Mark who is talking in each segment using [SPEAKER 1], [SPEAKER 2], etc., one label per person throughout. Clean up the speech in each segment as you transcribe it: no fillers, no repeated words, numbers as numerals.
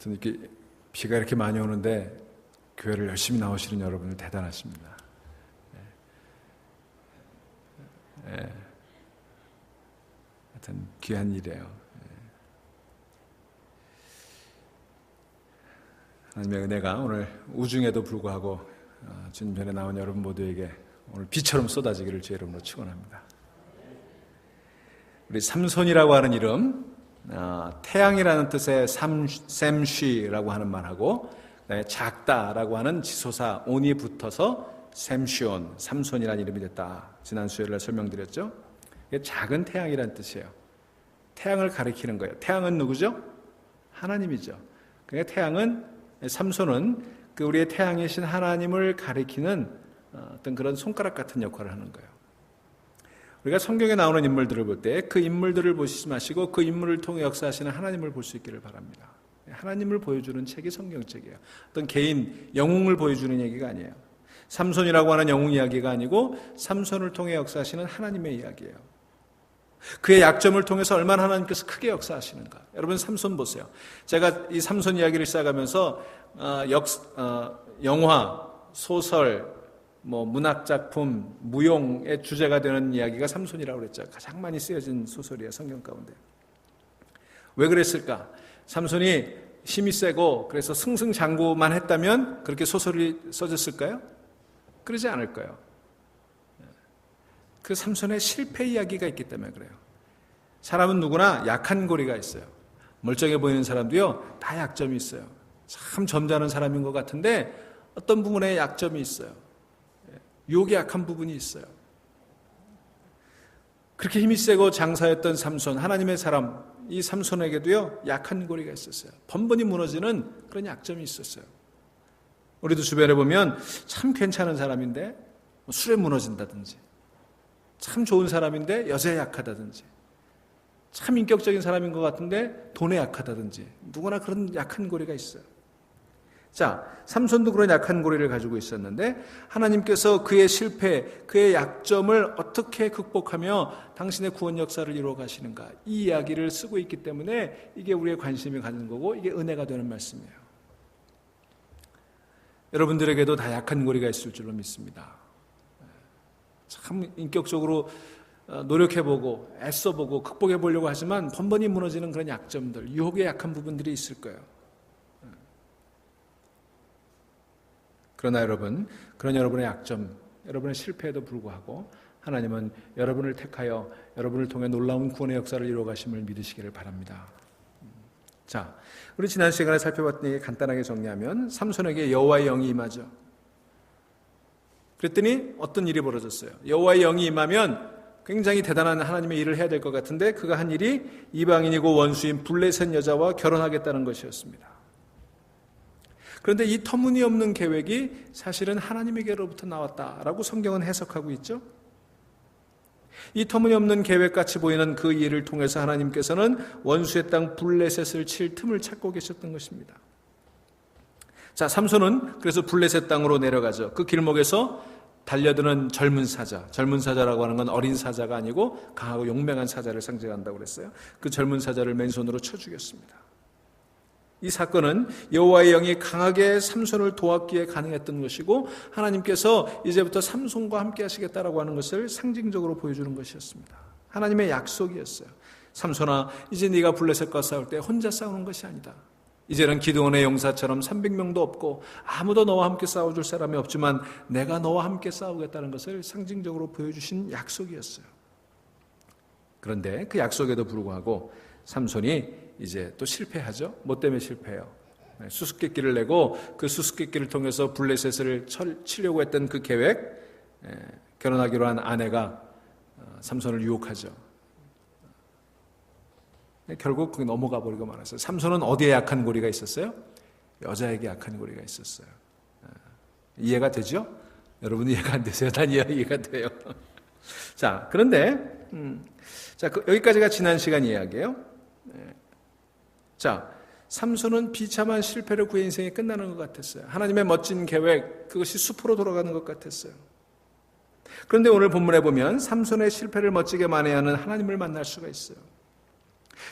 [SPEAKER 1] 이렇게 비가 이렇게 많이 오는데 교회를 열심히 나오시는 여러분들 대단하십니다. 하여튼 귀한 일이에요. 하나님의 은혜가 오늘 우중에도 불구하고 주님 전에 나온 여러분 모두에게 오늘 비처럼 쏟아지기를 주의 이름으로 축원합니다. 우리 삼손이라고 하는 이름, 태양이라는 뜻의 샘쉬라고 하는 말하고 그다음에 작다라고 하는 지소사 온이 붙어서 샘쉬온, 삼손이라는 이름이 됐다. 지난 수요일에 설명드렸죠. 이게 작은 태양이라는 뜻이에요. 태양을 가리키는 거예요. 태양은 누구죠? 하나님이죠. 그러니까 태양은, 삼손은 그 우리의 태양이신 하나님을 가리키는 어떤 그런 손가락 같은 역할을 하는 거예요. 우리가 성경에 나오는 인물들을 볼 때 그 인물들을 보시지 마시고 그 인물을 통해 역사하시는 하나님을 볼 수 있기를 바랍니다. 하나님을 보여주는 책이 성경책이에요. 어떤 개인 영웅을 보여주는 얘기가 아니에요. 삼손이라고 하는 영웅 이야기가 아니고 삼손을 통해 역사하시는 하나님의 이야기예요. 그의 약점을 통해서 얼마나 하나님께서 크게 역사하시는가. 여러분 삼손 보세요. 제가 이 삼손 이야기를 시작하면서 영화, 소설, 문학작품, 무용의 주제가 되는 이야기가 삼손이라고 그랬죠. 가장 많이 쓰여진 소설이에요, 성경 가운데. 왜 그랬을까? 삼손이 힘이 세고 그래서 승승장구만 했다면 그렇게 소설이 써졌을까요? 그러지 않을 거예요. 그 삼손의 실패 이야기가 있기 때문에 그래요. 사람은 누구나 약한 고리가 있어요. 멀쩡해 보이는 사람도요, 다 약점이 있어요. 참 점잖은 사람인 것 같은데 어떤 부분에 약점이 있어요. 유혹이 약한 부분이 있어요. 그렇게 힘이 세고 장사했던 삼손, 하나님의 사람, 이 삼손에게도요, 약한 고리가 있었어요. 번번이 무너지는 그런 약점이 있었어요. 우리도 주변에 보면 참 괜찮은 사람인데 술에 무너진다든지, 참 좋은 사람인데 여자에 약하다든지, 참 인격적인 사람인 것 같은데 돈에 약하다든지, 누구나 그런 약한 고리가 있어요. 자, 삼손도 그런 약한 고리를 가지고 있었는데 하나님께서 그의 실패, 그의 약점을 어떻게 극복하며 당신의 구원 역사를 이루어 가시는가, 이 이야기를 쓰고 있기 때문에 이게 우리의 관심이 가는 거고 이게 은혜가 되는 말씀이에요. 여러분들에게도 다 약한 고리가 있을 줄로 믿습니다. 참 인격적으로 노력해보고 애써보고 극복해보려고 하지만 번번이 무너지는 그런 약점들, 유혹에 약한 부분들이 있을 거예요. 그러나 여러분, 그런 여러분의 약점, 여러분의 실패에도 불구하고 하나님은 여러분을 택하여 여러분을 통해 놀라운 구원의 역사를 이루어 가심을 믿으시기를 바랍니다. 자, 우리 지난 시간에 살펴봤던 얘기 간단하게 정리하면 삼손에게 여호와의 영이 임하죠. 그랬더니 어떤 일이 벌어졌어요? 여호와의 영이 임하면 굉장히 대단한 하나님의 일을 해야 될 것 같은데 그가 한 일이 이방인이고 원수인 블레셋 여자와 결혼하겠다는 것이었습니다. 그런데 이 터무니없는 계획이 사실은 하나님에게로부터 나왔다라고 성경은 해석하고 있죠. 이 터무니없는 계획같이 보이는 그 일을 통해서 하나님께서는 원수의 땅 블레셋을 칠 틈을 찾고 계셨던 것입니다. 자, 삼손은 그래서 블레셋 땅으로 내려가죠. 그 길목에서 달려드는 젊은 사자, 젊은 사자라고 하는 건 어린 사자가 아니고 강하고 용맹한 사자를 상징한다고 그랬어요. 그 젊은 사자를 맨손으로 쳐 죽였습니다. 이 사건은 여호와의 영이 강하게 삼손을 도왔기에 가능했던 것이고 하나님께서 이제부터 삼손과 함께 하시겠다라고 하는 것을 상징적으로 보여주는 것이었습니다. 하나님의 약속이었어요. 삼손아, 이제 네가 블레셋과 싸울 때 혼자 싸우는 것이 아니다. 이제는 기드온의 용사처럼 300명도 없고 아무도 너와 함께 싸워줄 사람이 없지만 내가 너와 함께 싸우겠다는 것을 상징적으로 보여주신 약속이었어요. 그런데 그 약속에도 불구하고 삼손이 이제 또 실패하죠. 뭐 때문에 실패해요? 수수께끼를 내고 그 수수께끼를 통해서 블레셋을 치려고 했던 그 계획, 결혼하기로 한 아내가 삼손을 유혹하죠. 결국 그게 넘어가 버리고 말았어요. 삼손은 어디에 약한 고리가 있었어요? 여자에게 약한 고리가 있었어요. 이해가 되죠? 여러분 이해가 안 되세요? 난 이해가 돼요. 자, 그런데 여기까지가 지난 시간 이야기예요. 자, 삼손은 비참한 실패로 그의 인생이 끝나는 것 같았어요. 하나님의 멋진 계획, 그것이 숲으로 돌아가는 것 같았어요. 그런데 오늘 본문에 보면 삼손의 실패를 멋지게 만회하는 하나님을 만날 수가 있어요.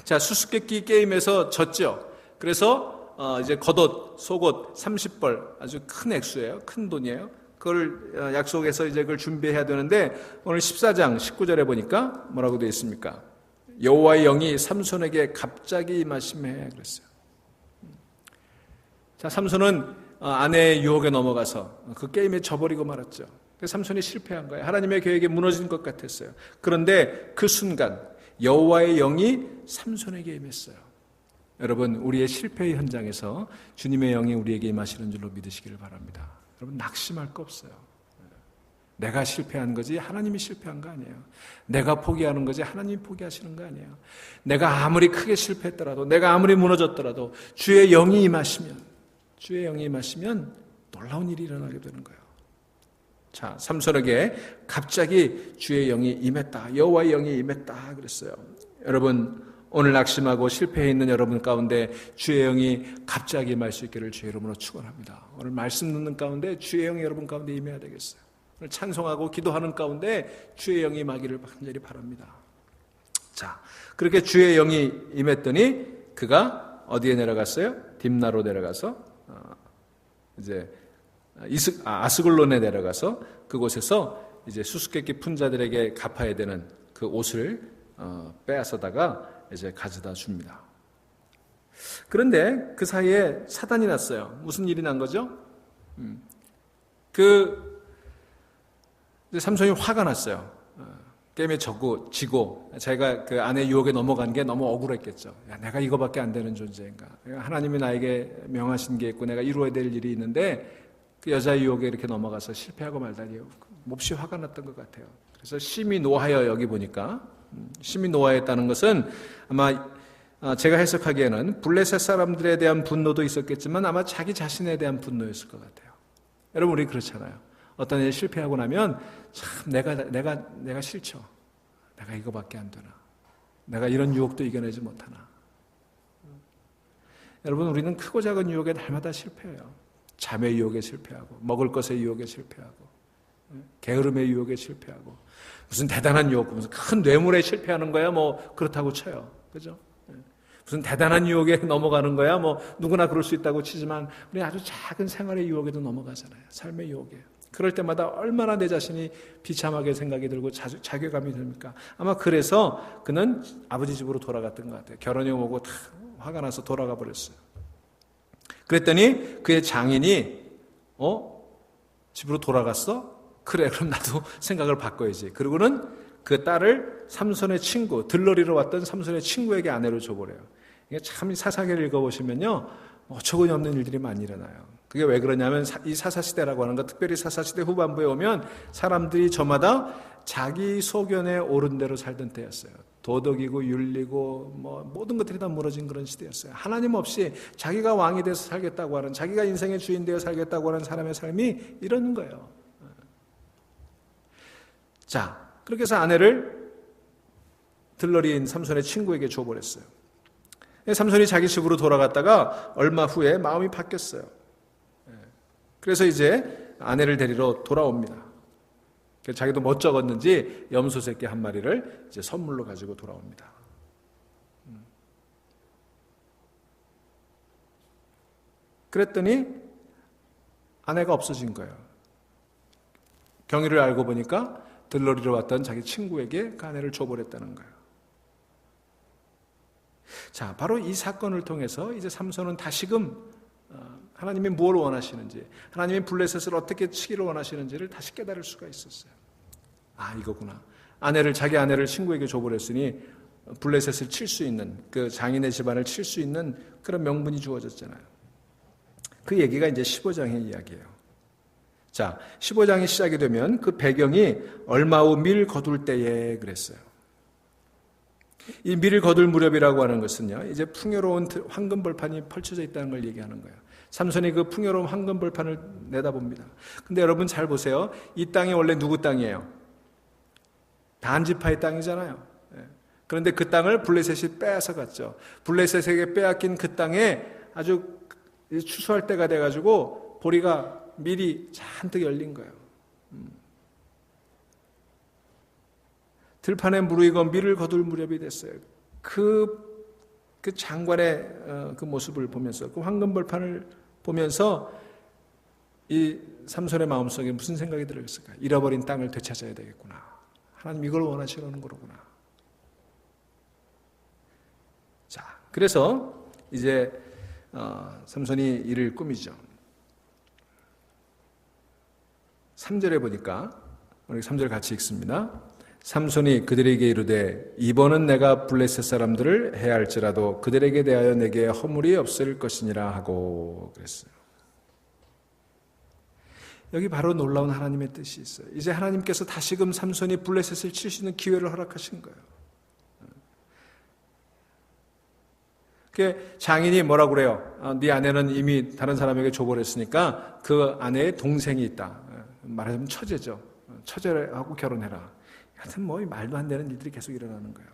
[SPEAKER 1] 자, 수수께끼 게임에서 졌죠. 그래서 이제 겉옷, 속옷 30벌 아주 큰 액수예요. 큰 돈이에요. 그걸 약속해서 이제 그걸 준비해야 되는데 오늘 14장 19절에 보니까 뭐라고 되어 있습니까? 여호와의 영이 삼손에게 갑자기 임하심에 그랬어요. 자, 삼손은 아내의 유혹에 넘어가서 그 게임에 져버리고 말았죠. 그래서 삼손이 실패한 거예요. 하나님의 계획이 무너진 것 같았어요. 그런데 그 순간 여호와의 영이 삼손에게 임했어요. 여러분, 우리의 실패의 현장에서 주님의 영이 우리에게 임하시는 줄로 믿으시기를 바랍니다. 여러분, 낙심할 거 없어요. 내가 실패한 거지 하나님이 실패한 거 아니에요. 내가 포기하는 거지 하나님이 포기하시는 거 아니에요. 내가 아무리 크게 실패했더라도, 내가 아무리 무너졌더라도 주의 영이 임하시면 놀라운 일이 일어나게 되는 거예요. 자, 삼손에게 갑자기 주의 영이 임했다. 여호와의 영이 임했다 그랬어요. 여러분, 오늘 낙심하고 실패해 있는 여러분 가운데 주의 영이 갑자기 임할 수 있기를 주의 이름으로 축원합니다. 오늘 말씀 듣는 가운데 주의 영이 여러분 가운데 임해야 되겠어요. 오늘 찬송하고 기도하는 가운데 주의 영이 임하기를 간절히 바랍니다. 자, 그렇게 주의 영이 임했더니 그가 어디에 내려갔어요? 딥나로 내려가서 이제 아스글론에 내려가서 그곳에서 이제 수수께끼 푼자들에게 갚아야 되는 그 옷을 빼앗아다가 이제 가져다 줍니다. 그런데 그 사이에 사단이 났어요. 무슨 일이 난 거죠? 삼손이 화가 났어요. 게임에 지고 자기가 그 아내 유혹에 넘어간 게 너무 억울했겠죠. 야, 내가 이거밖에 안 되는 존재인가? 하나님이 나에게 명하신 게 있고 내가 이루어야 될 일이 있는데 그 여자의 유혹에 이렇게 넘어가서 실패하고 말다니요. 몹시 화가 났던 것 같아요. 그래서 심히 노하여 여기 보니까 심히 노하였다는 것은 아마 제가 해석하기에는 블레셋 사람들에 대한 분노도 있었겠지만 아마 자기 자신에 대한 분노였을 것 같아요. 여러분, 우리 그렇잖아요. 어떤 일이 실패하고 나면 참 내가 싫죠. 내가 이거밖에 안 되나. 내가 이런 유혹도 이겨내지 못하나. 여러분, 우리는 크고 작은 유혹에 날마다 실패해요. 잠의 유혹에 실패하고, 먹을 것의 유혹에 실패하고, 게으름의 유혹에 실패하고, 무슨 대단한 유혹, 무슨 큰 뇌물에 실패하는 거야 뭐 그렇다고 쳐요. 그죠? 무슨 대단한 유혹에 넘어가는 거야 뭐 누구나 그럴 수 있다고 치지만 우리 아주 작은 생활의 유혹에도 넘어가잖아요. 삶의 유혹에. 그럴 때마다 얼마나 내 자신이 비참하게 생각이 들고 자괴감이 듭니까? 아마 그래서 그는 아버지 집으로 돌아갔던 것 같아요. 결혼이 오고 다 화가 나서 돌아가 버렸어요. 그랬더니 그의 장인이 집으로 돌아갔어? 그래, 그럼 나도 생각을 바꿔야지. 그리고는 그 딸을 삼손의 친구, 들러리로 왔던 삼손의 친구에게 아내로 줘버려요. 이게 참 사사기를 읽어보시면요, 어처구니 없는 일들이 많이 일어나요. 그게 왜 그러냐면 이 사사시대라고 하는 거, 특별히 사사시대 후반부에 오면 사람들이 저마다 자기 소견에 옳은 대로 살던 때였어요. 도덕이고 윤리고 뭐 모든 것들이 다 무너진 그런 시대였어요. 하나님 없이 자기가 왕이 돼서 살겠다고 하는, 자기가 인생의 주인 되어 살겠다고 하는 사람의 삶이 이러는 거예요. 자, 그렇게 해서 아내를 들러리인 삼손의 친구에게 줘버렸어요. 삼손이 자기 집으로 돌아갔다가 얼마 후에 마음이 바뀌었어요. 그래서 이제 아내를 데리러 돌아옵니다. 자기도 멋쩍었는지 염소 새끼 한 마리를 이제 선물로 가지고 돌아옵니다. 그랬더니 아내가 없어진 거예요. 경위를 알고 보니까 들러리러 왔던 자기 친구에게 그 아내를 줘버렸다는 거예요. 자, 바로 이 사건을 통해서 이제 삼손은 다시금 하나님이 뭘 원하시는지, 하나님이 블레셋을 어떻게 치기를 원하시는지를 다시 깨달을 수가 있었어요. 아, 이거구나. 자기 아내를 친구에게 줘버렸으니 블레셋을 칠 수 있는, 그 장인의 집안을 칠 수 있는 그런 명분이 주어졌잖아요. 그 얘기가 이제 15장의 이야기예요. 자, 15장이 시작이 되면 그 배경이 얼마 후 밀 거둘 때에 그랬어요. 이 밀을 거둘 무렵이라고 하는 것은요, 이제 풍요로운 황금 벌판이 펼쳐져 있다는 걸 얘기하는 거예요. 삼손이 그 풍요로운 황금 벌판을 내다봅니다. 근데 여러분 잘 보세요. 이 땅이 원래 누구 땅이에요? 단지파의 땅이잖아요. 그런데 그 땅을 블레셋이 빼앗아 갔죠. 블레셋에게 빼앗긴 그 땅에 아주 추수할 때가 돼가지고 보리가 밀이 잔뜩 열린 거예요. 들판에 무르익어 밀을 거둘 무렵이 됐어요. 그 그 장관의 그 모습을 보면서, 그 황금벌판을 보면서 이 삼손의 마음속에 무슨 생각이 들었을까? 잃어버린 땅을 되찾아야 되겠구나. 하나님 이걸 원하시는 거로구나. 자, 그래서 이제 삼손이 이를 꾸미죠. 3절에 보니까, 우리 3절 같이 읽습니다. 삼손이 그들에게 이르되 이번은 내가 블레셋 사람들을 해할지라도 그들에게 대하여 내게 허물이 없을 것이니라 하고 그랬어요. 여기 바로 놀라운 하나님의 뜻이 있어요. 이제 하나님께서 다시금 삼손이 블레셋을 칠 수 있는 기회를 허락하신 거예요. 장인이 뭐라고 그래요? 네 아내는 이미 다른 사람에게 줘버렸으니까 그 아내의 동생이 있다. 말하자면 처제죠. 처제하고 결혼해라. 하여튼 뭐 말도 안 되는 일들이 계속 일어나는 거예요.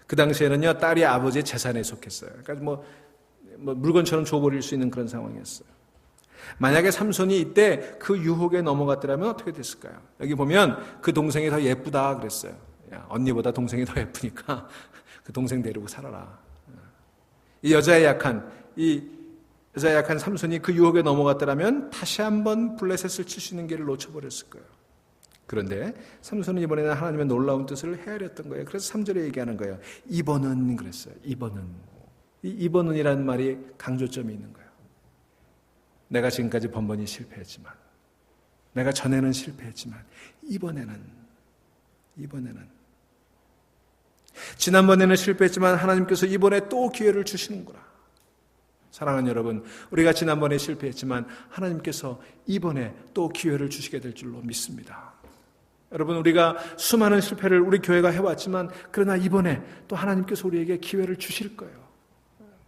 [SPEAKER 1] 그 당시에는요, 딸이 아버지의 재산에 속했어요. 그러니까 뭐 물건처럼 줘버릴 수 있는 그런 상황이었어요. 만약에 삼손이 이때 그 유혹에 넘어갔더라면 어떻게 됐을까요? 여기 보면 그 동생이 더 예쁘다 그랬어요. 야, 언니보다 동생이 더 예쁘니까 그 동생 데리고 살아라. 이 여자의 약한 삼손이 그 유혹에 넘어갔더라면 다시 한번 블레셋을 칠 수 있는 길을 놓쳐버렸을 거예요. 그런데 삼손은 이번에는 하나님의 놀라운 뜻을 헤아렸던 거예요. 그래서 3절에 얘기하는 거예요. 이번은 그랬어요. 이번은. 이 이번은이라는 말이 강조점이 있는 거예요. 내가 지금까지 번번이 실패했지만, 내가 전에는 실패했지만 이번에는 지난번에는 실패했지만 하나님께서 이번에 또 기회를 주시는구나. 사랑하는 여러분, 우리가 지난번에 실패했지만 하나님께서 이번에 또 기회를 주시게 될 줄로 믿습니다. 여러분, 우리가 수많은 실패를 우리 교회가 해왔지만 그러나 이번에 또 하나님께서 우리에게 기회를 주실 거예요.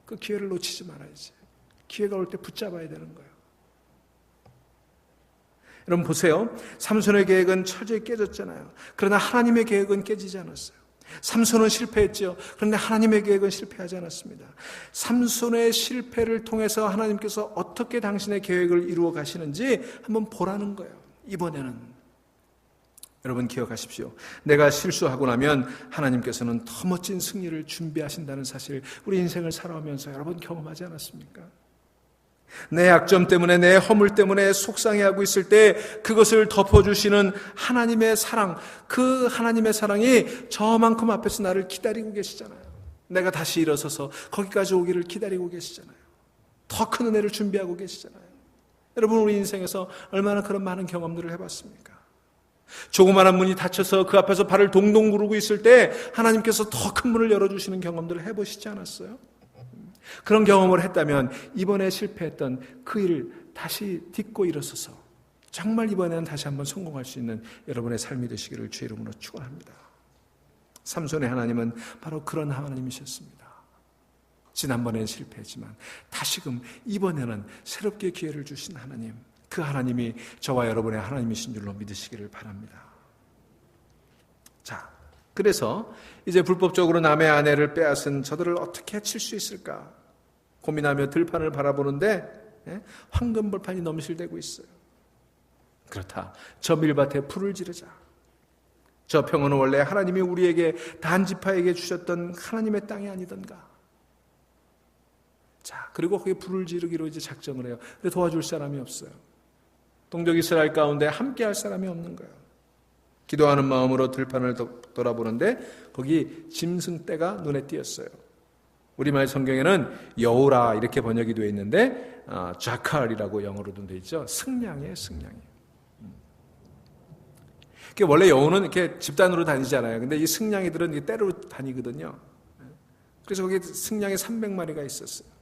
[SPEAKER 1] 그 기회를 놓치지 말아야지. 기회가 올 때 붙잡아야 되는 거예요. 여러분 보세요. 삼손의 계획은 철저히 깨졌잖아요. 그러나 하나님의 계획은 깨지지 않았어요. 삼손은 실패했죠. 그런데 하나님의 계획은 실패하지 않았습니다. 삼손의 실패를 통해서 하나님께서 어떻게 당신의 계획을 이루어 가시는지 한번 보라는 거예요. 이번에는 여러분 기억하십시오. 내가 실수하고 나면 하나님께서는 더 멋진 승리를 준비하신다는 사실, 우리 인생을 살아오면서 여러분 경험하지 않았습니까? 내 약점 때문에, 내 허물 때문에 속상해하고 있을 때 그것을 덮어주시는 하나님의 사랑, 그 하나님의 사랑이 저만큼 앞에서 나를 기다리고 계시잖아요. 내가 다시 일어서서 거기까지 오기를 기다리고 계시잖아요. 더 큰 은혜를 준비하고 계시잖아요. 여러분, 우리 인생에서 얼마나 그런 많은 경험들을 해봤습니까? 조그마한 문이 닫혀서 그 앞에서 발을 동동 구르고 있을 때 하나님께서 더 큰 문을 열어주시는 경험들을 해보시지 않았어요? 그런 경험을 했다면 이번에 실패했던 그 일을 다시 딛고 일어서서 정말 이번에는 다시 한번 성공할 수 있는 여러분의 삶이 되시기를 주의 이름으로 축원합니다. 삼손의 하나님은 바로 그런 하나님이셨습니다. 지난번에는 실패했지만 다시금 이번에는 새롭게 기회를 주신 하나님, 그 하나님이 저와 여러분의 하나님이신 줄로 믿으시기를 바랍니다. 자, 그래서 이제 불법적으로 남의 아내를 빼앗은 저들을 어떻게 칠 수 있을까 고민하며 들판을 바라보는데 황금벌판이 넘실대고 있어요. 그렇다. 저 밀밭에 불을 지르자. 저 평원은 원래 하나님이 우리에게 단지파에게 주셨던 하나님의 땅이 아니던가. 자, 그리고 거기에 불을 지르기로 이제 작정을 해요. 근데 도와줄 사람이 없어요. 동족 이스라엘 가운데 함께 할 사람이 없는 거예요. 기도하는 마음으로 들판을 돌아보는데 거기 짐승떼가 눈에 띄었어요. 우리말 성경에는 여우라 이렇게 번역이 되어 있는데 자칼이라고 영어로도 되어 있죠. 승냥이에요, 승냥이. 원래 여우는 이렇게 집단으로 다니잖아요. 근데 이 승냥이들은 떼로 다니거든요. 그래서 거기 승냥이 300마리가 있었어요.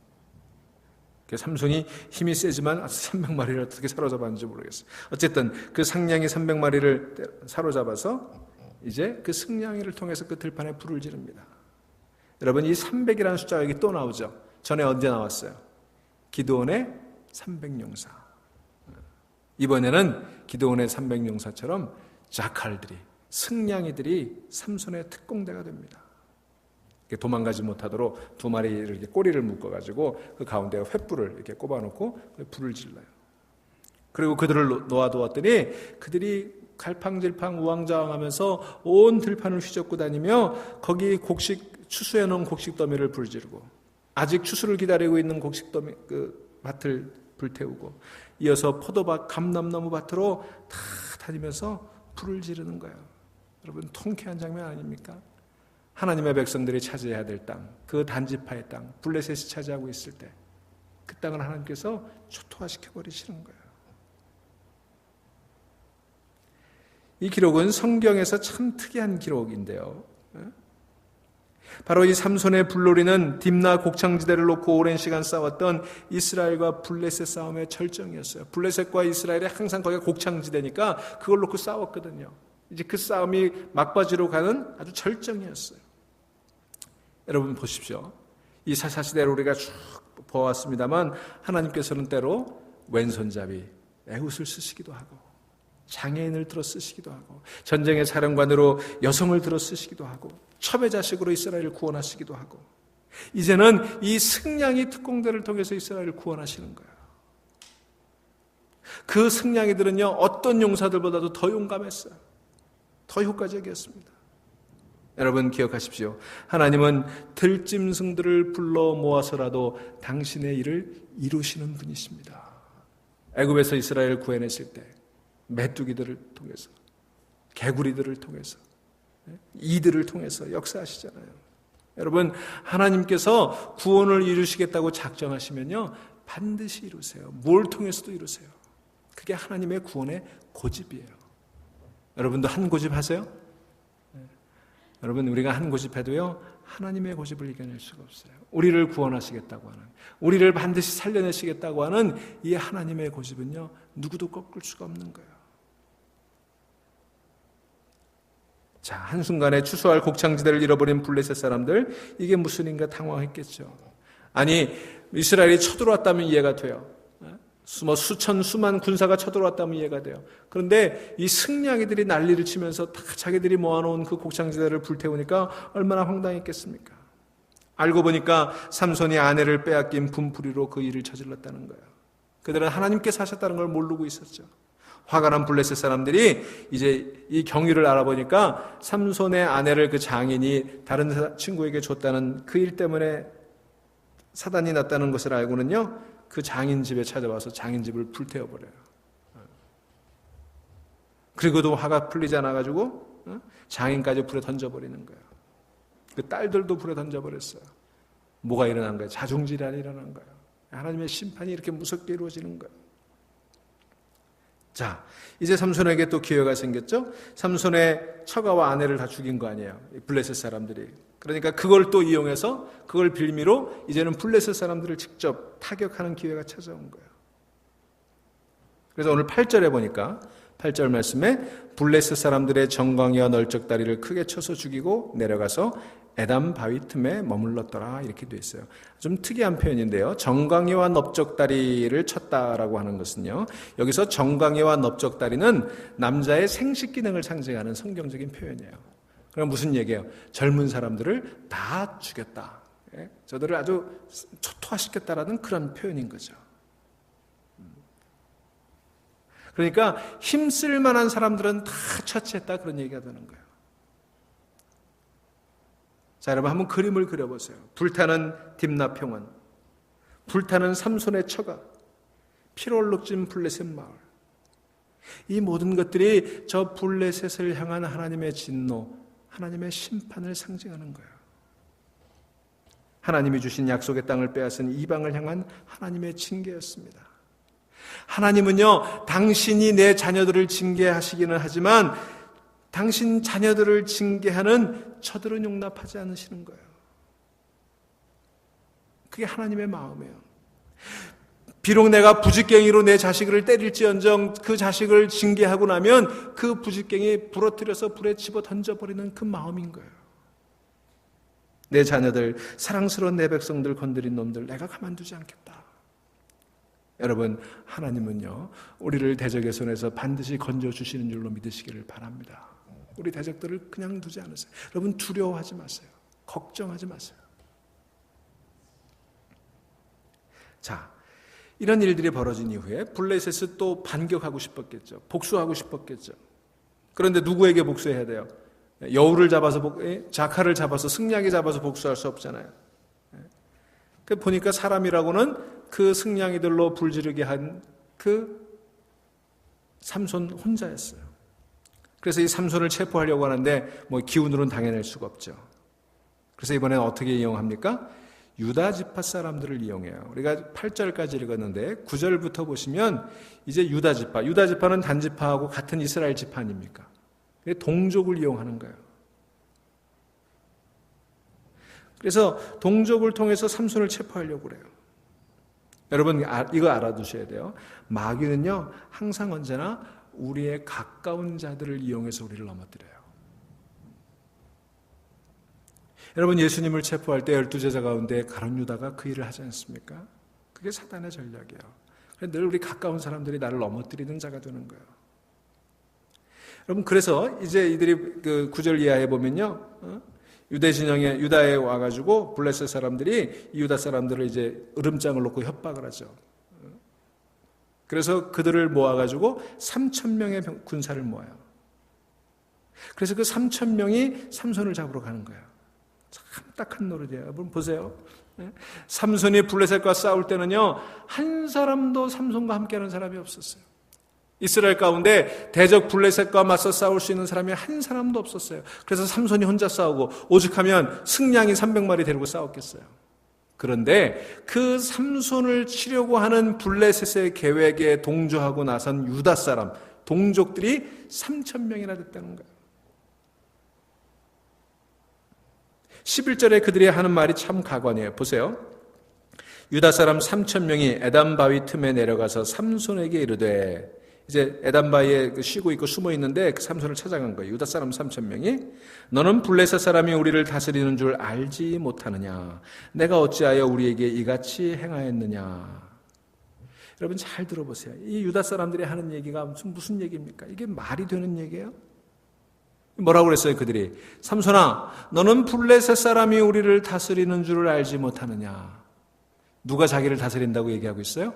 [SPEAKER 1] 삼손이 힘이 세지만 300마리를 어떻게 사로잡았는지 모르겠어요. 어쨌든 그 상냥이 300마리를 사로잡아서 이제 그 승냥이를 통해서 그 들판에 불을 지릅니다. 여러분, 이 300이라는 숫자가 여기 또 나오죠. 전에 언제 나왔어요? 기드온의 300용사. 이번에는 기드온의 300용사처럼 자칼들이, 승냥이들이 삼손의 특공대가 됩니다. 도망가지 못하도록 두 마리를 이렇게 꼬리를 묶어가지고 그 가운데에 횃불을 이렇게 꼽아놓고 불을 질러요. 그리고 그들을 놓아두었더니 그들이 갈팡질팡 우왕좌왕하면서 온 들판을 휘젓고 다니며 거기 추수해놓은 곡식 더미를 불지르고 아직 추수를 기다리고 있는 곡식더미 그 밭을 불태우고 이어서 포도밭, 감람나무 밭으로 다 다니면서 불을 지르는 거예요. 여러분 통쾌한 장면 아닙니까? 하나님의 백성들이 차지해야 될 땅, 그 단지파의 땅, 블레셋이 차지하고 있을 때 그 땅을 하나님께서 초토화시켜버리시는 거예요. 이 기록은 성경에서 참 특이한 기록인데요. 바로 이 삼손의 불놀이는 딥나 곡창지대를 놓고 오랜 시간 싸웠던 이스라엘과 블레셋 싸움의 절정이었어요. 블레셋과 이스라엘이 항상 거기가 곡창지대니까 그걸 놓고 싸웠거든요. 이제 그 싸움이 막바지로 가는 아주 절정이었어요. 여러분 보십시오. 이 사사시대를 우리가 쭉 보았습니다만 하나님께서는 때로 왼손잡이 에훗을 쓰시기도 하고 장애인을 들어 쓰시기도 하고 전쟁의 사령관으로 여성을 들어 쓰시기도 하고 첩의 자식으로 이스라엘을 구원하시기도 하고 이제는 이 승냥이 특공대를 통해서 이스라엘을 구원하시는 거예요. 그 승냥이들은요 어떤 용사들보다도 더 용감했어요. 더 효과적이었습니다. 여러분 기억하십시오. 하나님은 들짐승들을 불러 모아서라도 당신의 일을 이루시는 분이십니다. 애굽에서 이스라엘을 구해냈을 때 메뚜기들을 통해서 개구리들을 통해서 이들을 통해서 역사하시잖아요. 여러분 하나님께서 구원을 이루시겠다고 작정하시면요 반드시 이루세요. 뭘 통해서도 이루세요. 그게 하나님의 구원의 고집이에요. 여러분도 한 고집 하세요? 여러분 우리가 한 고집해도요 하나님의 고집을 이겨낼 수가 없어요. 우리를 구원하시겠다고 하는, 우리를 반드시 살려내시겠다고 하는 이 하나님의 고집은요 누구도 꺾을 수가 없는 거예요. 자, 한순간에 추수할 곡창지대를 잃어버린 블레셋 사람들, 이게 무슨 일인가 당황했겠죠. 아니 이스라엘이 쳐들어왔다면 이해가 돼요. 수천 수만 군사가 쳐들어왔다면 이해가 돼요. 그런데 이 승냥이들이 난리를 치면서 다 자기들이 모아놓은 그 곡창지대를 불태우니까 얼마나 황당했겠습니까? 알고 보니까 삼손이 아내를 빼앗긴 분풀이로 그 일을 저질렀다는 거예요. 그들은 하나님께서 하셨다는 걸 모르고 있었죠. 화가 난 블레셋 사람들이 이제 이 경위를 알아보니까 삼손의 아내를 그 장인이 다른 친구에게 줬다는 그 일 때문에 사단이 났다는 것을 알고는요 그 장인 집에 찾아와서 장인 집을 불태워버려요. 그리고도 화가 풀리지 않아가지고 장인까지 불에 던져버리는 거예요. 그 딸들도 불에 던져버렸어요. 뭐가 일어난 거예요? 자중질환이 일어난 거예요. 하나님의 심판이 이렇게 무섭게 이루어지는 거예요. 자, 이제 삼손에게 또 기회가 생겼죠. 삼손의 처가와 아내를 다 죽인 거 아니에요, 블레셋 사람들이. 그러니까 그걸 또 이용해서 그걸 빌미로 이제는 블레셋 사람들을 직접 타격하는 기회가 찾아온 거예요. 그래서 오늘 8절에 보니까 8절 말씀에 블레셋 사람들의 정강이와 널쩍다리를 크게 쳐서 죽이고 내려가서 에담 바위 틈에 머물렀더라, 이렇게 돼 있어요. 좀 특이한 표현인데요. 정강이와 넓적다리를 쳤다라고 하는 것은요, 여기서 정강이와 넓적다리는 남자의 생식 기능을 상징하는 성경적인 표현이에요. 그럼 무슨 얘기예요? 젊은 사람들을 다 죽였다. 저들을 아주 초토화시켰다라는 그런 표현인 거죠. 그러니까 힘쓸 만한 사람들은 다 처치했다, 그런 얘기가 되는 거예요. 자, 여러분 한번 그림을 그려보세요. 불타는 딥나 평원, 불타는 삼손의 처가, 피롤룩진 블레셋 마을. 이 모든 것들이 저 블레셋을 향한 하나님의 진노, 하나님의 심판을 상징하는 거예요. 하나님이 주신 약속의 땅을 빼앗은 이방을 향한 하나님의 징계였습니다. 하나님은요, 당신이 내 자녀들을 징계하시기는 하지만 당신 자녀들을 징계하는 저들은 용납하지 않으시는 거예요. 그게 하나님의 마음이에요. 비록 내가 부직갱이로 내 자식을 때릴지언정 그 자식을 징계하고 나면 그 부직갱이 부러뜨려서 불에 집어 던져버리는 그 마음인 거예요. 내 자녀들, 사랑스러운 내 백성들 건드린 놈들 내가 가만두지 않겠다. 여러분, 하나님은요, 우리를 대적의 손에서 반드시 건져주시는 줄로 믿으시기를 바랍니다. 우리 대적들을 그냥 두지 않으세요. 여러분, 두려워하지 마세요. 걱정하지 마세요. 자, 이런 일들이 벌어진 이후에 블레셋은 또 반격하고 싶었겠죠. 복수하고 싶었겠죠. 그런데 누구에게 복수해야 돼요? 여우를 잡아서, 자칼을 잡아서, 승냥이 잡아서 복수할 수 없잖아요. 보니까 사람이라고는 그 승냥이들로 불지르게 한 그 삼손 혼자였어요. 그래서 이 삼손을 체포하려고 하는데 기운으로는 당해낼 수가 없죠. 그래서 이번에는 어떻게 이용합니까? 유다 지파 사람들을 이용해요. 우리가 8절까지 읽었는데 9절부터 보시면 이제 유다 지파는 단 지파하고 같은 이스라엘 지파 아닙니까? 동족을 이용하는 거예요. 그래서 동족을 통해서 삼손을 체포하려고 그래요. 여러분 이거 알아두셔야 돼요. 마귀는요 항상 언제나 우리의 가까운 자들을 이용해서 우리를 넘어뜨려요. 여러분 예수님을 체포할 때 12제자 가운데 가룟 유다가 그 일을 하지 않습니까? 그게 사단의 전략이에요. 늘 우리 가까운 사람들이 나를 넘어뜨리는 자가 되는 거예요. 여러분 그래서 이제 이들이 그 9절 이하에 보면요, 유다에 와가지고 블레셋 사람들이 이 유다 사람들을 이제 으름장을 놓고 협박을 하죠. 그래서 그들을 모아가지고 3,000명의 군사를 모아요. 그래서 그 3,000명이 삼손을 잡으러 가는 거예요. 참 딱한 노릇이에요. 여러분 보세요. 삼손이 블레셋과 싸울 때는요 한 사람도 삼손과 함께하는 사람이 없었어요. 이스라엘 가운데 대적 블레셋과 맞서 싸울 수 있는 사람이 한 사람도 없었어요. 그래서 삼손이 혼자 싸우고 오죽하면 승냥이 300마리 데리고 싸웠겠어요. 그런데 그 삼손을 치려고 하는 블레셋의 계획에 동조하고 나선 유다 사람, 동족들이 3,000명이나 됐다는 거예요. 11절에 그들이 하는 말이 참 가관이에요. 보세요. 유다 사람 3,000명이 에담 바위 틈에 내려가서 삼손에게 이르되, 이제 에담 바위에 쉬고 있고 숨어 있는데 그 삼손을 찾아간 거예요. 유다 사람 3,000명이 너는 블레셋 사람이 우리를 다스리는 줄 알지 못하느냐? 내가 어찌하여 우리에게 이같이 행하였느냐? 여러분 잘 들어보세요. 이 유다 사람들이 하는 얘기가 무슨 얘기입니까? 이게 말이 되는 얘기예요? 뭐라고 그랬어요 그들이? 삼손아, 너는 블레셋 사람이 우리를 다스리는 줄을 알지 못하느냐? 누가 자기를 다스린다고 얘기하고 있어요?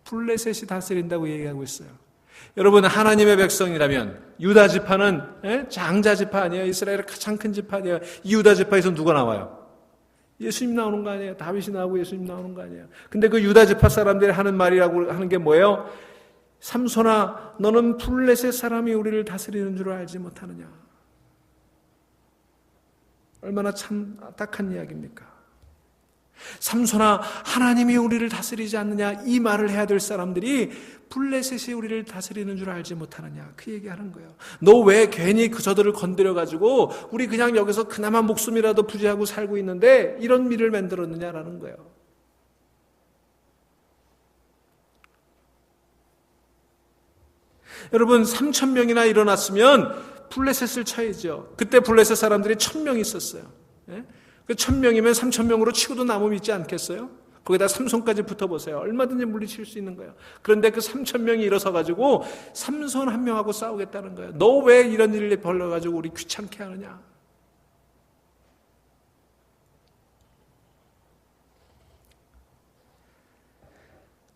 [SPEAKER 1] 블레셋이 다스린다고 얘기하고 있어요. 여러분 하나님의 백성이라면 유다 지파는 장자 지파 아니에요? 이스라엘의 가장 큰 지파 아니에요? 이 유다 지파에서 누가 나와요? 예수님 나오는 거 아니에요? 다윗이 나오고 예수님 나오는 거 아니에요? 근데 그 유다 지파 사람들이 하는 말이라고 하는 게 뭐예요? 삼손아, 너는 블레셋 사람이 우리를 다스리는 줄 알지 못하느냐? 얼마나 참 딱한 이야기입니까? 삼손아, 하나님이 우리를 다스리지 않느냐? 이 말을 해야 될 사람들이 블레셋이 우리를 다스리는 줄 알지 못하느냐? 그 얘기하는 거예요. 너 왜 괜히 저들을 건드려가지고 우리 그냥 여기서 그나마 목숨이라도 부지하고 살고 있는데 이런 미를 만들었느냐라는 거예요. 여러분 3,000명이나 일어났으면 블레셋을 쳐야죠. 그때 블레셋 사람들이 1,000명 있었어요. 그 1,000명이면 3,000명으로 치고도 남음이 있지 않겠어요? 거기다 삼손까지 붙어보세요. 얼마든지 물리칠 수 있는 거예요. 그런데 그 3,000명이 일어서가지고 삼손 한 명하고 싸우겠다는 거예요. 너 왜 이런 일을 벌려가지고 우리 귀찮게 하느냐?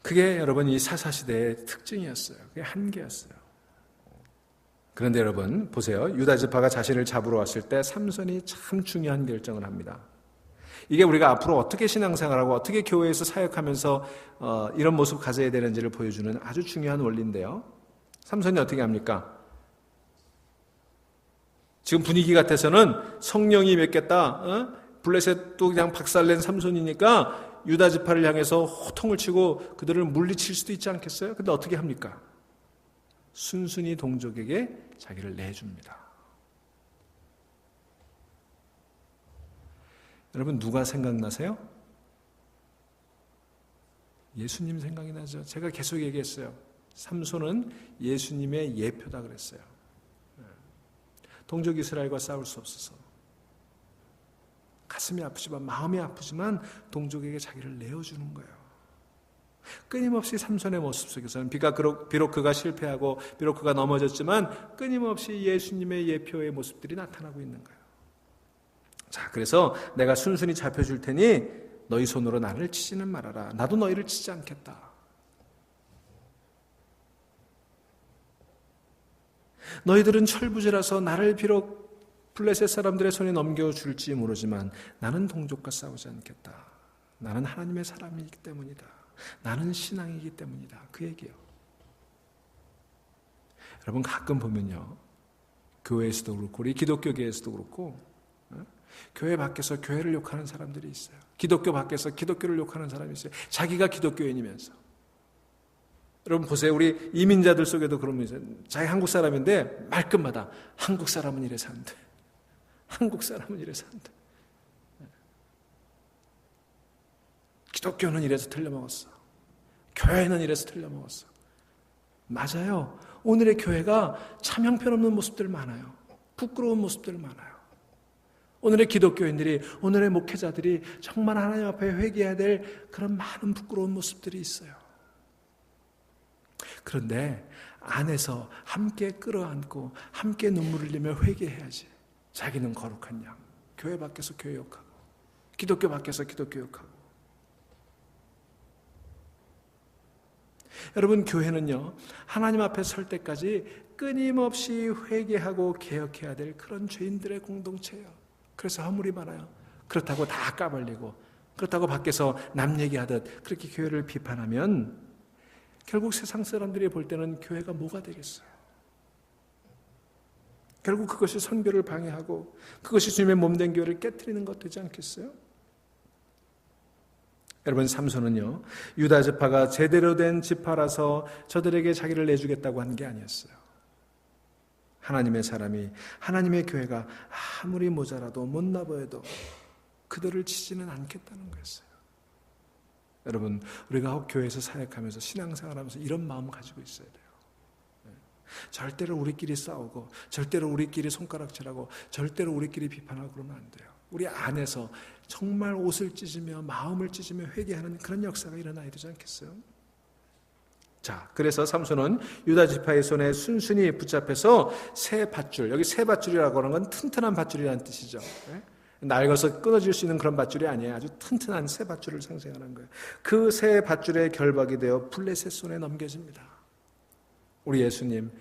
[SPEAKER 1] 그게 여러분 이 사사시대의 특징이었어요. 그게 한계였어요. 그런데 여러분 보세요. 유다 지파가 자신을 잡으러 왔을 때 삼손이 참 중요한 결정을 합니다. 이게 우리가 앞으로 어떻게 신앙생활하고 어떻게 교회에서 사역하면서 이런 모습 가져야 되는지를 보여주는 아주 중요한 원리인데요. 삼손이 어떻게 합니까? 지금 분위기 같아서는 성령이 맺겠다. 블레셋도 그냥 박살낸 삼손이니까 유다 지파를 향해서 호통을 치고 그들을 물리칠 수도 있지 않겠어요? 근데 어떻게 합니까? 순순히 동족에게 자기를 내줍니다. 여러분 누가 생각나세요? 예수님 생각이 나죠. 제가 계속 얘기했어요. 삼손은 예수님의 예표다 그랬어요. 동족 이스라엘과 싸울 수 없어서 가슴이 아프지만 마음이 아프지만 동족에게 자기를 내어주는 거예요. 끊임없이 삼손의 모습 속에서는 비록 그가 실패하고 비록 그가 넘어졌지만 끊임없이 예수님의 예표의 모습들이 나타나고 있는 거예요. 자, 그래서 내가 순순히 잡혀줄 테니 너희 손으로 나를 치지는 말아라. 나도 너희를 치지 않겠다. 너희들은 철부지라서 나를 비록 블레셋 사람들의 손에 넘겨줄지 모르지만 나는 동족과 싸우지 않겠다. 나는 하나님의 사람이기 때문이다. 나는 신앙이기 때문이다. 그 얘기예요. 여러분 가끔 보면요, 교회에서도 그렇고 우리 기독교계에서도 그렇고 교회 밖에서 교회를 욕하는 사람들이 있어요. 기독교 밖에서 기독교를 욕하는 사람이 있어요. 자기가 기독교인이면서. 여러분 보세요. 우리 이민자들 속에도 그런 분이 있어요. 자기 한국 사람인데 말끝마다 한국 사람은 이래 산대. 한국 사람은 이래 산대. 기독교는 이래서 틀려먹었어. 교회는 이래서 틀려먹었어. 맞아요. 오늘의 교회가 참 형편없는 모습들 많아요. 부끄러운 모습들 많아요. 오늘의 기독교인들이, 오늘의 목회자들이 정말 하나님 앞에 회개해야 될 그런 많은 부끄러운 모습들이 있어요. 그런데 안에서 함께 끌어안고 함께 눈물을 흘리며 회개해야지. 자기는 거룩한 양, 교회 밖에서 교회 욕하고 기독교 밖에서 기독교 욕하고. 여러분 교회는요, 하나님 앞에 설 때까지 끊임없이 회개하고 개혁해야 될 그런 죄인들의 공동체예요. 그래서 허물이 많아요. 그렇다고 다 까발리고, 그렇다고 밖에서 남 얘기하듯 그렇게 교회를 비판하면 결국 세상 사람들이 볼 때는 교회가 뭐가 되겠어요? 결국 그것이 선교를 방해하고 그것이 주님의 몸된 교회를 깨트리는 것 되지 않겠어요? 여러분 삼손은요, 유다 지파가 제대로 된 지파라서 저들에게 자기를 내주겠다고 한 게 아니었어요. 하나님의 사람이, 하나님의 교회가 아무리 모자라도 못나 보여도 그들을 치지는 않겠다는 거였어요. 여러분 우리가 교회에서 사역하면서 신앙생활하면서 이런 마음 가지고 있어야 돼요. 절대로 우리끼리 싸우고 절대로 우리끼리 손가락질하고 절대로 우리끼리 비판하고 그러면 안 돼요. 우리 안에서 정말 옷을 찢으며 마음을 찢으며 회개하는 그런 역사가 일어나야 되지 않겠어요? 자, 그래서 삼손은 유다 지파의 손에 순순히 붙잡혀서 새 밧줄, 여기 새 밧줄이라고 하는 건 튼튼한 밧줄이라는 뜻이죠. 낡아서 끊어질 수 있는 그런 밧줄이 아니에요. 아주 튼튼한 새 밧줄을 상징하는 거예요. 그 새 밧줄의 결박이 되어 블레셋 손에 넘겨집니다. 우리 예수님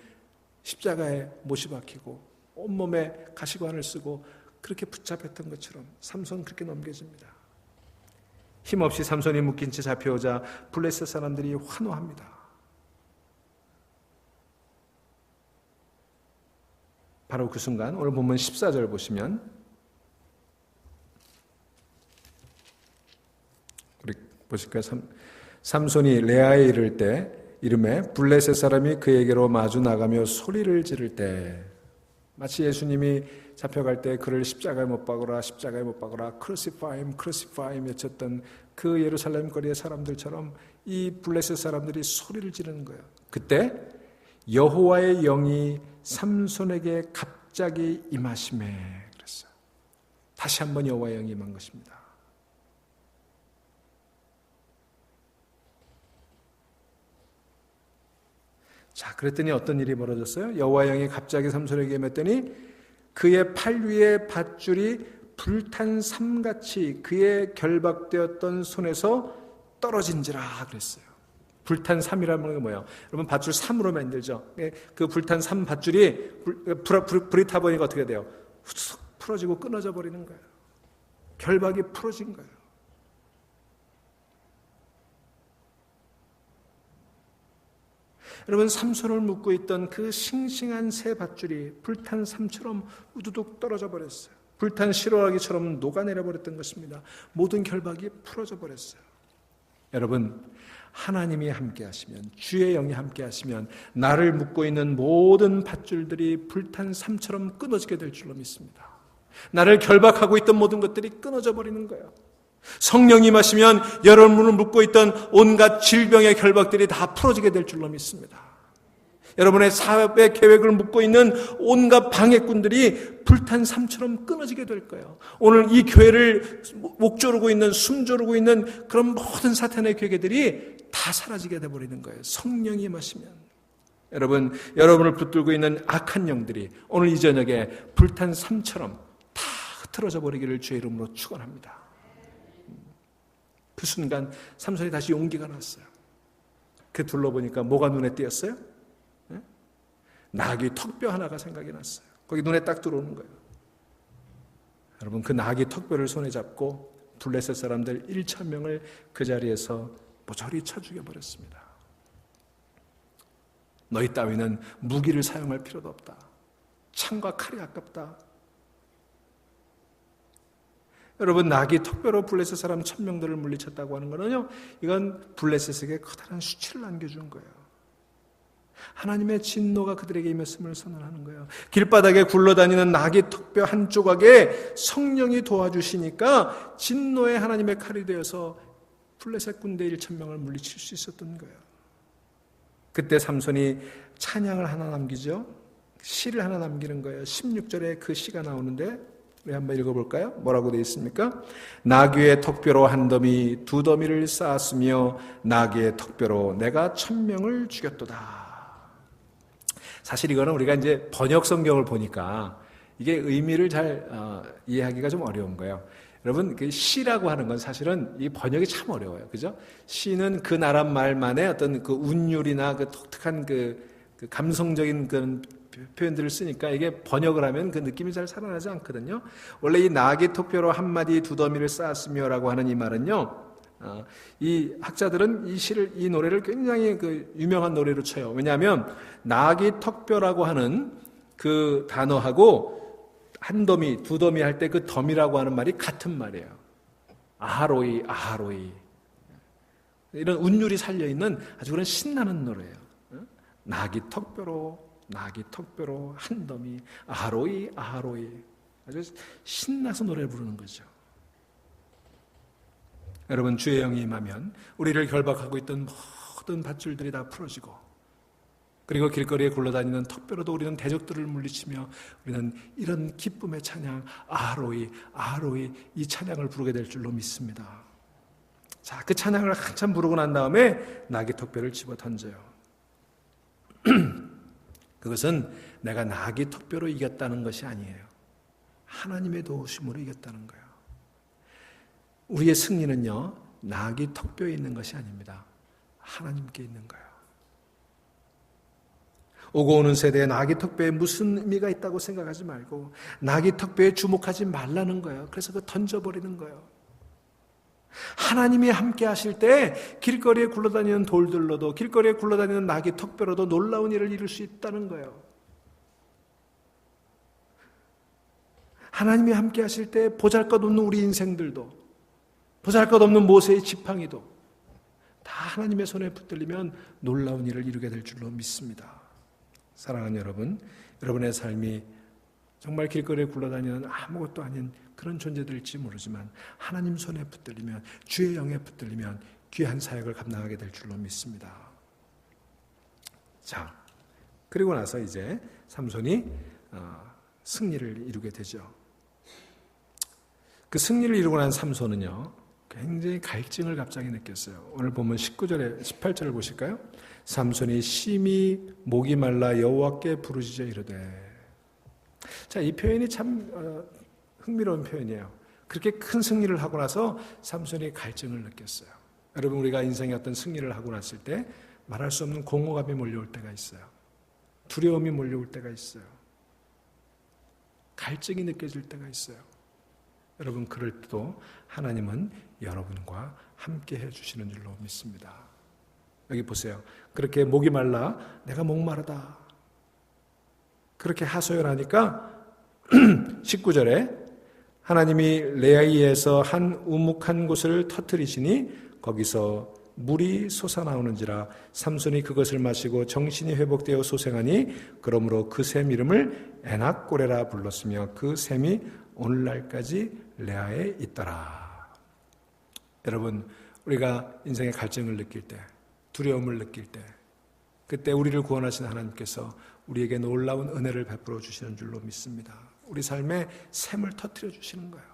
[SPEAKER 1] 십자가에 못이 박히고 온몸에 가시관을 쓰고 그렇게 붙잡혔던 것처럼 삼손 그렇게 넘겨집니다. 힘없이 삼손이 묶인 채 잡혀오자 블레셋 사람들이 환호합니다. 바로 그 순간 오늘 본문 14절 보시면 우리 보실까요? 삼손이 레아에 이를 때 이름에 블레셋 사람이 그에게로 마주 나가며 소리를 지를 때, 마치 예수님이 잡혀갈 때 그를 십자가에 못 박으라 십자가에 못 박으라 크루시파임 크루시파임 외쳤던 그 예루살렘 거리의 사람들처럼 이 블레셋 사람들이 소리를 지르는 거예요. 그때 여호와의 영이 삼손에게 갑자기 임하시매 그랬어요. 다시 한번 여호와의 영이 임한 것입니다. 자, 그랬더니 어떤 일이 벌어졌어요? 여호와의 영이 갑자기 삼손에게 임했더니 그의 팔 위에 밧줄이 불탄 삼같이 그의 결박되었던 손에서 떨어진지라 그랬어요. 불탄 삼이라는 게 뭐예요? 여러분 밧줄 삼으로 만들죠. 그 불탄 삼 밧줄이 불이 타버리니까 어떻게 돼요? 훅 풀어지고 끊어져 버리는 거예요. 결박이 풀어진 거예요. 여러분 삼손을 묶고 있던 그 싱싱한 새 밧줄이 불탄 삼처럼 우두둑 떨어져 버렸어요. 불탄 시로라기처럼 녹아내려 버렸던 것입니다. 모든 결박이 풀어져 버렸어요. 여러분 하나님이 함께 하시면, 주의 영이 함께 하시면 나를 묶고 있는 모든 밧줄들이 불탄 삼처럼 끊어지게 될 줄로 믿습니다. 나를 결박하고 있던 모든 것들이 끊어져 버리는 거예요. 성령이 임하시면 여러분을 묶고 있던 온갖 질병의 결박들이 다 풀어지게 될 줄로 믿습니다. 여러분의 사업의 계획을 묶고 있는 온갖 방해꾼들이 불탄 삼처럼 끊어지게 될 거예요. 오늘 이 교회를 목 조르고 있는, 숨 조르고 있는 그런 모든 사탄의 괴계들이 다 사라지게 돼버리는 거예요. 성령이 임하시면. 여러분, 여러분을 붙들고 있는 악한 영들이 오늘 이 저녁에 불탄 삼처럼 다 흐트러져 버리기를 주의 이름으로 축원합니다. 그 순간 삼손이 다시 용기가 났어요. 그 둘러보니까 뭐가 눈에 띄었어요? 나귀 턱뼈 하나가 생각이 났어요. 거기 눈에 딱 들어오는 거예요. 여러분 그 나귀 턱뼈를 손에 잡고 블레셋 사람들 1,000명을 그 자리에서 모조리 쳐 죽여버렸습니다. 너희 따위는 무기를 사용할 필요도 없다. 창과 칼이 아깝다. 여러분, 낙이 턱뼈로 블레셋 사람 1,000명들을 물리쳤다고 하는 거는요, 이건 블레셋에게 커다란 수치를 안겨준 거예요. 하나님의 진노가 그들에게 임했음을 선언하는 거예요. 길바닥에 굴러다니는 낙이 턱뼈 한 조각에 성령이 도와주시니까 진노의 하나님의 칼이 되어서 블레셋 군대 1,000명을 물리칠 수 있었던 거예요. 그때 삼손이 찬양을 하나 남기죠. 시를 하나 남기는 거예요. 16절에 그 시가 나오는데 우리 한번 읽어볼까요? 뭐라고 되어 있습니까? 나귀의 턱뼈로 한 더미 두 더미를 쌓았으며 나귀의 턱뼈로 내가 1,000명을 죽였도다. 사실 이거는 우리가 이제 번역 성경을 보니까 이게 의미를 잘 이해하기가 좀 어려운 거예요. 여러분, 그 시라고 하는 건 사실은 이 번역이 참 어려워요. 그죠? 시는 그 나라 말만의 어떤 그 운율이나 그 독특한 그 감성적인 그런 표현들을 쓰니까 이게 번역을 하면 그 느낌이 잘 살아나지 않거든요. 원래 이 나귀 턱뼈로 한 마디 두 더미를 쌓았으며라고 하는 이 말은요, 이 학자들은 이 노래를 굉장히 그 유명한 노래로 쳐요. 왜냐하면 나귀 턱뼈라고 하는 그 단어하고 한 더미, 두 더미 할 때 그 더미라고 하는 말이 같은 말이에요. 아하로이, 아하로이. 이런 운율이 살려있는 아주 그런 신나는 노래예요. 나귀 턱뼈로 한 더미, 아하로이, 아하로이. 아주 신나서 노래를 부르는 거죠. 여러분, 주의 영이 임하면 우리를 결박하고 있던 모든 밧줄들이 다 풀어지고, 그리고 길거리에 굴러다니는 턱뼈로도 우리는 대적들을 물리치며 우리는 이런 기쁨의 찬양, 아하로이, 아하로이, 이 찬양을 부르게 될 줄로 믿습니다. 자, 그 찬양을 한참 부르고 난 다음에 나귀 턱뼈를 집어 던져요. 그것은 내가 나귀 턱뼈로 이겼다는 것이 아니에요. 하나님의 도우심으로 이겼다는 거예요. 우리의 승리는요, 나귀 턱뼈에 있는 것이 아닙니다. 하나님께 있는 거예요. 오고 오는 세대에 나귀 턱뼈에 무슨 의미가 있다고 생각하지 말고 나귀 턱뼈에 주목하지 말라는 거예요. 그래서 그거 던져버리는 거예요. 하나님이 함께 하실 때 길거리에 굴러다니는 돌들로도, 길거리에 굴러다니는 나귀 턱뼈로도 놀라운 일을 이룰 수 있다는 거예요. 하나님이 함께 하실 때 보잘것없는 우리 인생들도, 보잘것없는 모세의 지팡이도 다 하나님의 손에 붙들리면 놀라운 일을 이루게 될 줄로 믿습니다. 사랑하는 여러분, 여러분의 삶이 정말 길거리에 굴러다니는 아무것도 아닌 그런 존재들일지 모르지만 하나님 손에 붙들리면, 주의 영에 붙들리면 귀한 사역을 감당하게 될 줄로 믿습니다. 자, 그리고 나서 이제 삼손이 승리를 이루게 되죠. 그 승리를 이루고 난 삼손은요, 굉장히 갈증을 갑자기 느꼈어요. 오늘 보면 19절에 18절을 보실까요? 삼손이 심히 목이 말라 여호와께 부르짖어 이르되. 자, 이 표현이 참 흥미로운 표현이에요. 그렇게 큰 승리를 하고 나서 삼손이 갈증을 느꼈어요. 여러분, 우리가 인생의 어떤 승리를 하고 났을 때 말할 수 없는 공허감이 몰려올 때가 있어요. 두려움이 몰려올 때가 있어요. 갈증이 느껴질 때가 있어요. 여러분, 그럴 때도 하나님은 여러분과 함께 해주시는 줄로 믿습니다. 여기 보세요. 그렇게 목이 말라 내가 목마르다 그렇게 하소연하니까 19절에 하나님이 레아이에서 한 우묵한 곳을 터뜨리시니 거기서 물이 솟아나오는지라 삼손이 그것을 마시고 정신이 회복되어 소생하니 그러므로 그 샘 이름을 에낙고레라 불렀으며 그 샘이 오늘날까지 레아에 있더라. 여러분, 우리가 인생의 갈증을 느낄 때, 두려움을 느낄 때, 그때 우리를 구원하신 하나님께서 우리에게 놀라운 은혜를 베풀어 주시는 줄로 믿습니다. 우리 삶에 샘을 터뜨려 주시는 거예요.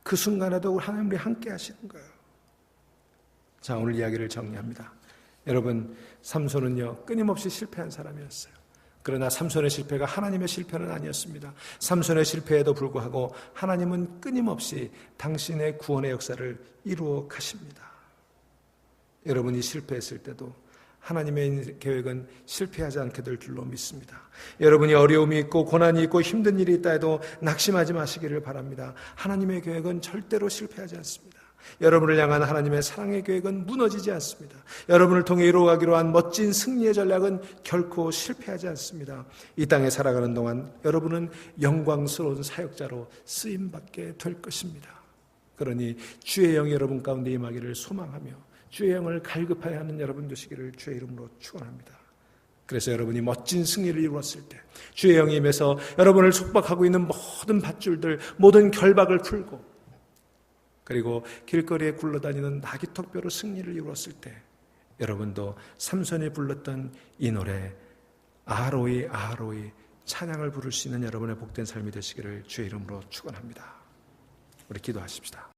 [SPEAKER 1] 그 순간에도 하나님 우리 함께 하시는 거예요. 자, 오늘 이야기를 정리합니다. 여러분, 삼손은요, 끊임없이 실패한 사람이었어요. 그러나 삼손의 실패가 하나님의 실패는 아니었습니다. 삼손의 실패에도 불구하고 하나님은 끊임없이 당신의 구원의 역사를 이루어 가십니다. 여러분이 실패했을 때도 하나님의 계획은 실패하지 않게 될 줄로 믿습니다. 여러분이 어려움이 있고 고난이 있고 힘든 일이 있다 해도 낙심하지 마시기를 바랍니다. 하나님의 계획은 절대로 실패하지 않습니다. 여러분을 향한 하나님의 사랑의 계획은 무너지지 않습니다. 여러분을 통해 이루어가기로 한 멋진 승리의 전략은 결코 실패하지 않습니다. 이 땅에 살아가는 동안 여러분은 영광스러운 사역자로 쓰임받게 될 것입니다. 그러니 주의 영이 여러분 가운데 임하기를 소망하며 주의 영을 갈급하여 하는 여러분 되시기를 주의 이름으로 축원합니다. 그래서 여러분이 멋진 승리를 이루었을 때 주의 영이 임해서 여러분을 속박하고 있는 모든 밧줄들, 모든 결박을 풀고 그리고 길거리에 굴러다니는 나귀턱뼈로 승리를 이루었을 때 여러분도 삼손이 불렀던 이 노래 아로이 아로이 찬양을 부를 수 있는 여러분의 복된 삶이 되시기를 주의 이름으로 축원합니다. 우리 기도하십시다.